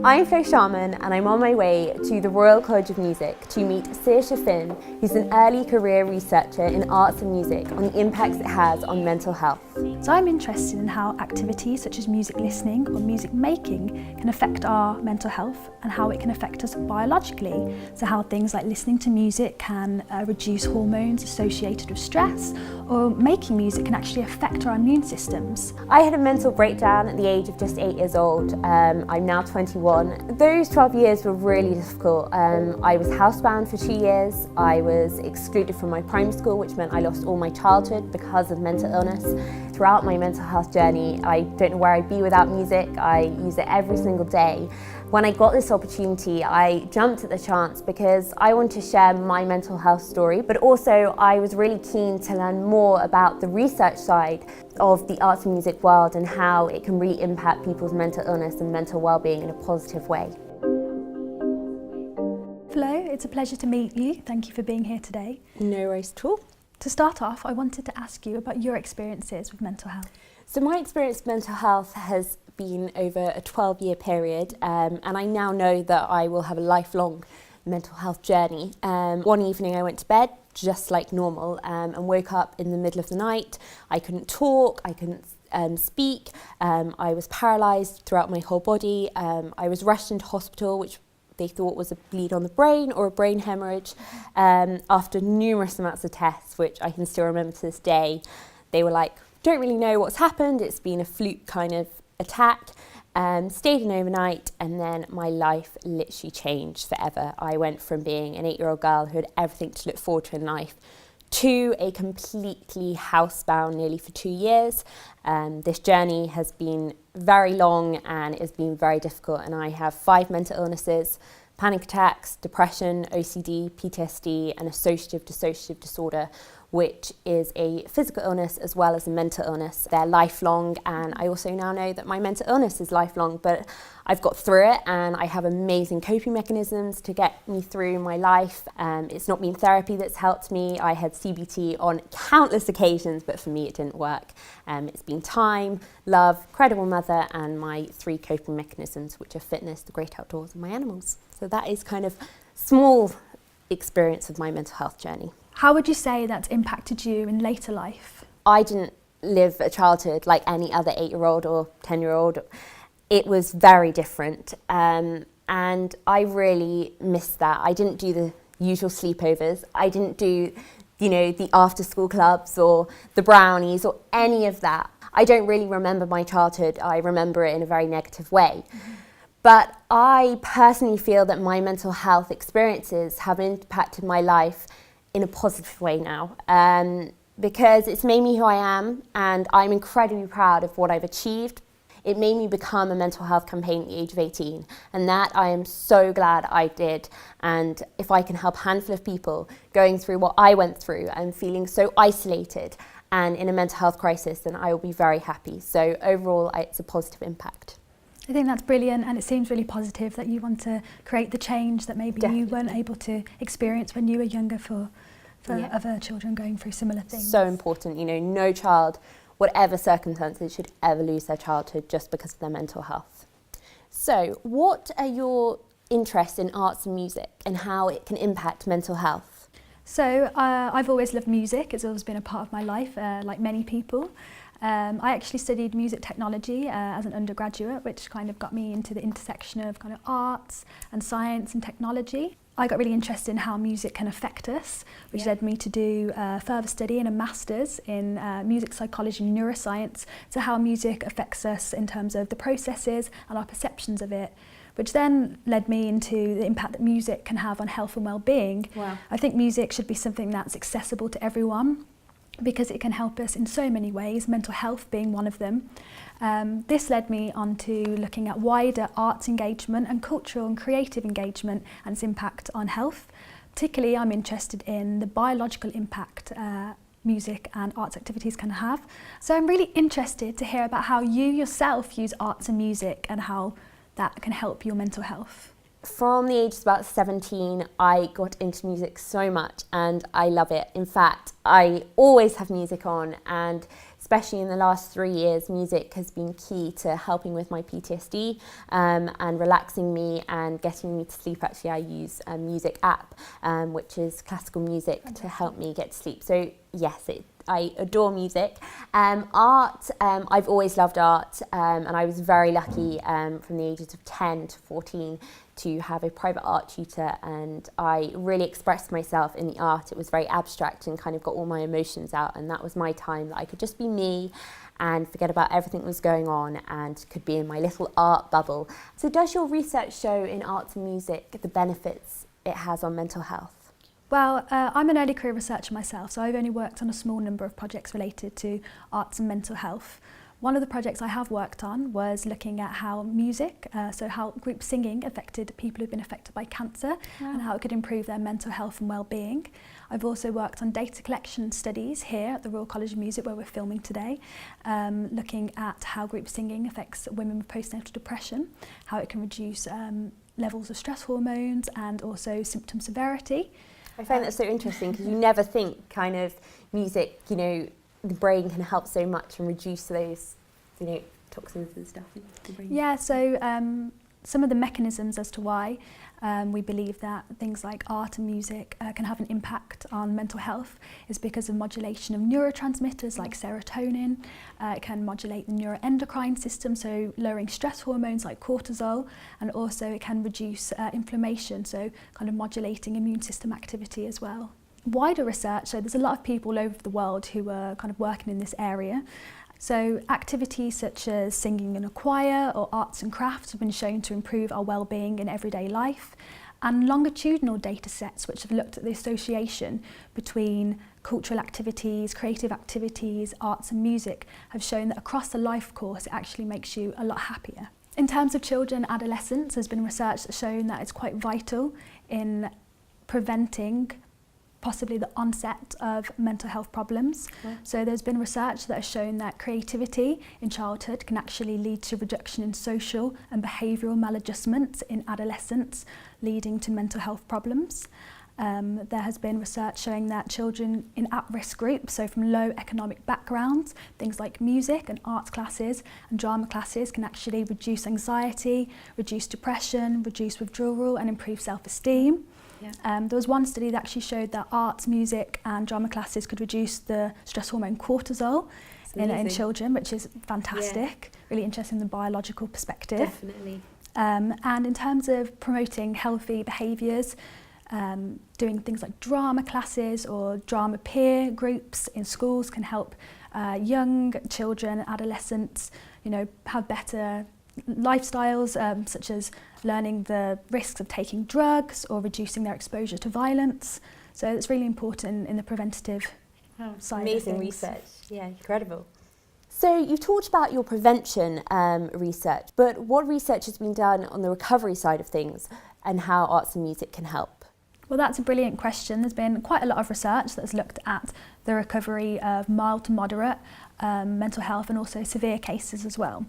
I'm Flo Sharman and I'm on my way to the Royal College of Music to meet Saoirse Finn, who's an early career researcher in arts and music on the impacts it has on mental health. So I'm interested in how activities such as music listening or music making can affect our mental health and how it can affect us biologically. So how things like listening to music can reduce hormones associated with stress, or making music can actually affect our immune systems. I had a mental breakdown at the age of just 8 years old. I'm now 21. Those 12 years were really difficult. I was housebound for 2 years. I was excluded from my primary school, which meant I lost all my childhood because of mental illness. Throughout my mental health journey, I don't know where I'd be without music. I use it every single day. When I got this opportunity, I jumped at the chance because I want to share my mental health story, but also I was really keen to learn more about the research side of the arts and music world and how it can really impact people's mental illness and mental well-being in a positive way. Flo, it's a pleasure to meet you. Thank you for being here today. No worries at all. To start off, I wanted to ask you about your experiences with mental health. So my experience with mental health has been over a 12-year period, and I now know that I will have a lifelong mental health journey. One evening I went to bed just like normal and woke up in the middle of the night. I couldn't talk, I couldn't speak, I was paralysed throughout my whole body. I was rushed into hospital, which they thought was a bleed on the brain or a brain hemorrhage. After numerous amounts of tests, which I can still remember to this day, they were like, don't really know what's happened, it's been a fluke kind of attack. Stayed in overnight, and then my life literally changed forever. I went from being an 8-year-old girl who had everything to look forward to in life to a completely housebound nearly for 2 years. This journey has been very long and it's been very difficult, and I have 5 mental illnesses: panic attacks, depression, OCD, PTSD, and associative dissociative disorder, which is a physical illness as well as a mental illness. They're lifelong, and I also now know that my mental illness is lifelong, but I've got through it and I have amazing coping mechanisms to get me through my life. It's not been therapy that's helped me. I had CBT on countless occasions, but for me it didn't work. It's been time, love, credible mother, and my 3 coping mechanisms, which are fitness, the great outdoors, and my animals. So that is kind of small experience of my mental health journey. How would you say that's impacted you in later life? I didn't live a childhood like any other 8-year-old or 10-year-old. It was very different, and I really missed that. I didn't do the usual sleepovers. I didn't do, the after-school clubs or the brownies or any of that. I don't really remember my childhood. I remember it in a very negative way. Mm-hmm. But I personally feel that my mental health experiences have impacted my life in a positive way now, because it's made me who I am, and I'm incredibly proud of what I've achieved. It made me become a mental health campaign at the age of 18, and that I am so glad I did. And if I can help a handful of people going through what I went through and feeling so isolated and in a mental health crisis, then I will be very happy. So overall, it's a positive impact. I think that's brilliant, and it seems really positive that you want to create the change that maybe Definitely. you weren't able to experience when you were younger for other children going through similar things. So important, no child, whatever circumstances, should ever lose their childhood just because of their mental health. So what are your interests in arts and music and how it can impact mental health? So I've always loved music. It's always been a part of my life, like many people. I actually studied music technology as an undergraduate, which kind of got me into the intersection of kind of arts and science and technology. I got really interested in how music can affect us, which led me to do further study and a master's in music psychology and neuroscience, so how music affects us in terms of the processes and our perceptions of it, which then led me into the impact that music can have on health and well-being. Wow. I think music should be something that's accessible to everyone, because it can help us in so many ways, mental health being one of them. This led me on to looking at wider arts engagement and cultural and creative engagement and its impact on health. Particularly, I'm interested in the biological impact music and arts activities can have. So I'm really interested to hear about how you yourself use arts and music and how that can help your mental health. From the age of about 17, I got into music so much and I love it. In fact, I always have music on, and especially in the last 3 years, music has been key to helping with my PTSD and relaxing me and getting me to sleep. Actually, I use a music app, which is classical music to help me get to sleep. So yes, I adore music. Art, I've always loved art, and I was very lucky from the ages of 10 to 14 to have a private art tutor, and I really expressed myself in the art. It was very abstract and kind of got all my emotions out, and that was my time that I could just be me and forget about everything that was going on and could be in my little art bubble. So does your research show in arts and music the benefits it has on mental health? Well, I'm an early career researcher myself, so I've only worked on a small number of projects related to arts and mental health. One of the projects I have worked on was looking at how music, so how group singing affected people who've been affected by cancer and how it could improve their mental health and well-being. I've also worked on data collection studies here at the Royal College of Music, where we're filming today, looking at how group singing affects women with postnatal depression, how it can reduce levels of stress hormones and also symptom severity. I find that so interesting because you never think kind of music, you know, the brain can help so much and reduce those, you know, toxins and stuff in the brain. Yeah, so some of the mechanisms as to why we believe that things like art and music can have an impact on mental health is because of modulation of neurotransmitters like serotonin. It can modulate the neuroendocrine system, so lowering stress hormones like cortisol, and also it can reduce inflammation, so kind of modulating immune system activity as well. Wider research, so there's a lot of people all over the world who are kind of working in this area. So activities such as singing in a choir or arts and crafts have been shown to improve our well-being in everyday life. And longitudinal data sets which have looked at the association between cultural activities, creative activities, arts and music have shown that across the life course it actually makes you a lot happier. In terms of children and adolescents, there's been research that's shown that it's quite vital in preventing possibly the onset of mental health problems. Yeah. So there's been research that has shown that creativity in childhood can actually lead to reduction in social and behavioural maladjustments in adolescents, leading to mental health problems. There has been research showing that children in at-risk groups, so from low economic backgrounds, things like music and arts classes and drama classes can actually reduce anxiety, reduce depression, reduce withdrawal and improve self-esteem. Yeah. There was one study that actually showed that arts, music and drama classes could reduce the stress hormone cortisol in children, which is fantastic, really interesting in the biological perspective. Definitely. And in terms of promoting healthy behaviours, doing things like drama classes or drama peer groups in schools can help young children and adolescents, you know, have better lifestyles, such as learning the risks of taking drugs or reducing their exposure to violence. So it's really important in the preventative side of things. Amazing research, yeah, incredible. So you talked about your prevention research, but what research has been done on the recovery side of things and how arts and music can help? Well, that's a brilliant question. There's been quite a lot of research that's looked at the recovery of mild to moderate mental health and also severe cases as well.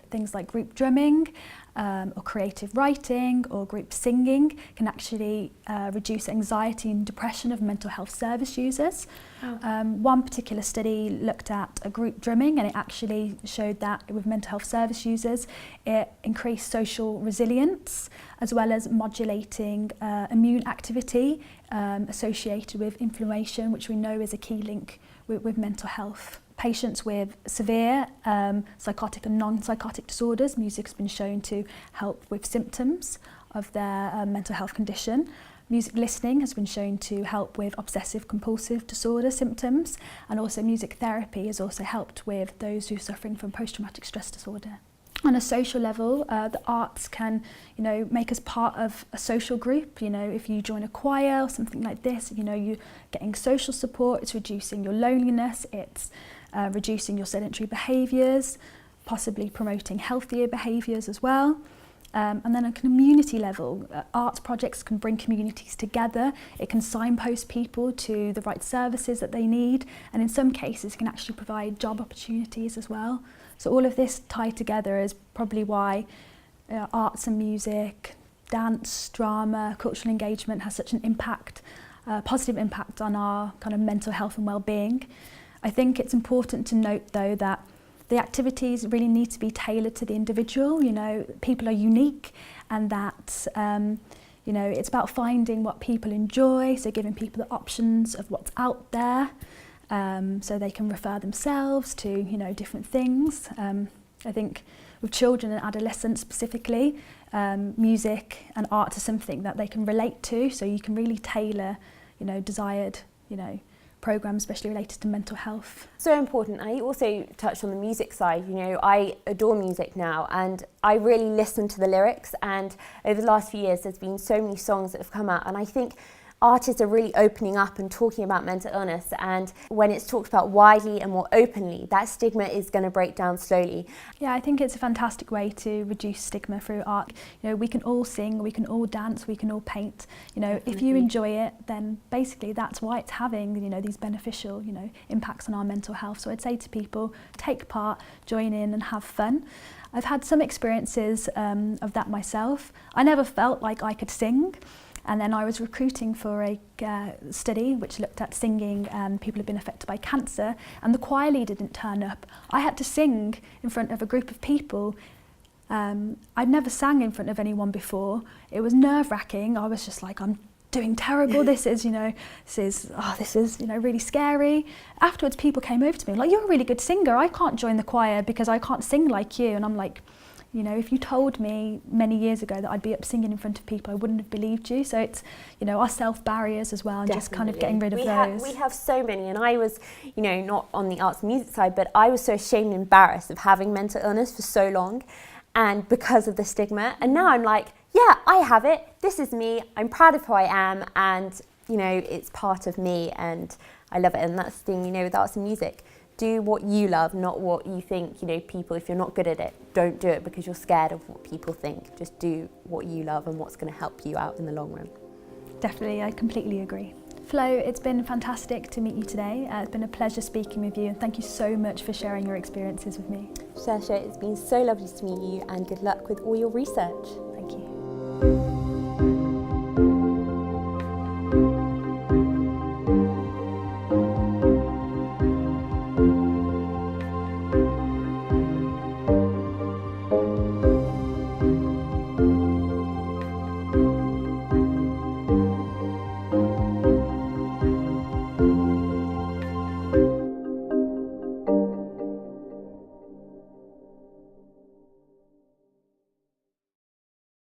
Things like group drumming or creative writing or group singing can actually reduce anxiety and depression of mental health service users. Oh. One particular study looked at a group drumming, and it actually showed that with mental health service users it increased social resilience as well as modulating immune activity associated with inflammation, which we know is a key link with mental health. Patients with severe psychotic and non-psychotic disorders, music has been shown to help with symptoms of their mental health condition. Music listening has been shown to help with obsessive compulsive disorder symptoms, and also music therapy has also helped with those who are suffering from post-traumatic stress disorder. On a social level, the arts can, you know, make us part of a social group. You know, if you join a choir or something like this, you know, you're getting social support, it's reducing your loneliness, it's reducing your sedentary behaviours, possibly promoting healthier behaviours as well. And then on a community level, arts projects can bring communities together. It can signpost people to the right services that they need, and in some cases can actually provide job opportunities as well. So all of this tied together is probably why arts and music, dance, drama, cultural engagement has such an impact, positive impact on our kind of mental health and well-being. I think it's important to note though that the activities really need to be tailored to the individual. You know, people are unique, and that you know, it's about finding what people enjoy, so giving people the options of what's out there, so they can refer themselves to, you know, different things. I think with children and adolescents specifically, music and art is something that they can relate to, so you can really tailor, you know, desired, you know, programmes especially related to mental health. So important. I also touched on the music side. You know, I adore music now, and I really listen to the lyrics, and over the last few years there's been so many songs that have come out, and I think artists are really opening up and talking about mental illness, and when it's talked about widely and more openly, that stigma is going to break down slowly. Yeah, I think it's a fantastic way to reduce stigma through art. You know, we can all sing, we can all dance, we can all paint. You know, Definitely. If you enjoy it, then basically that's why it's having, you know, these beneficial, you know, impacts on our mental health. So I'd say to people, take part, join in and have fun. I've had some experiences of that myself. I never felt like I could sing. And then I was recruiting for a study which looked at singing and people who've been affected by cancer, and the choir leader didn't turn up. I had to sing in front of a group of people. I'd never sang in front of anyone before. It was nerve-wracking. I was just like, I'm doing terrible. This is, you know, you know, really scary. Afterwards, people came over to me like, you're a really good singer. I can't join the choir because I can't sing like you. And I'm like, you know, if you told me many years ago that I'd be up singing in front of people, I wouldn't have believed you. So it's, you know, our self-barriers as well, and Definitely. just kind of getting rid of those. We have so many, and I was, you know, not on the arts and music side, but I was so ashamed and embarrassed of having mental illness for so long, and because of the stigma. And now I'm like, yeah, I have it. This is me. I'm proud of who I am, and, you know, it's part of me, and I love it. And that's the thing, you know, with arts and music. Do what you love, not what you think, you know, people, if you're not good at it, don't do it because you're scared of what people think. Just do what you love and what's going to help you out in the long run. Definitely, I completely agree. Flo, it's been fantastic to meet you today. It's been a pleasure speaking with you, and thank you so much for sharing your experiences with me. Saoirse, it's been so lovely to meet you, and good luck with all your research.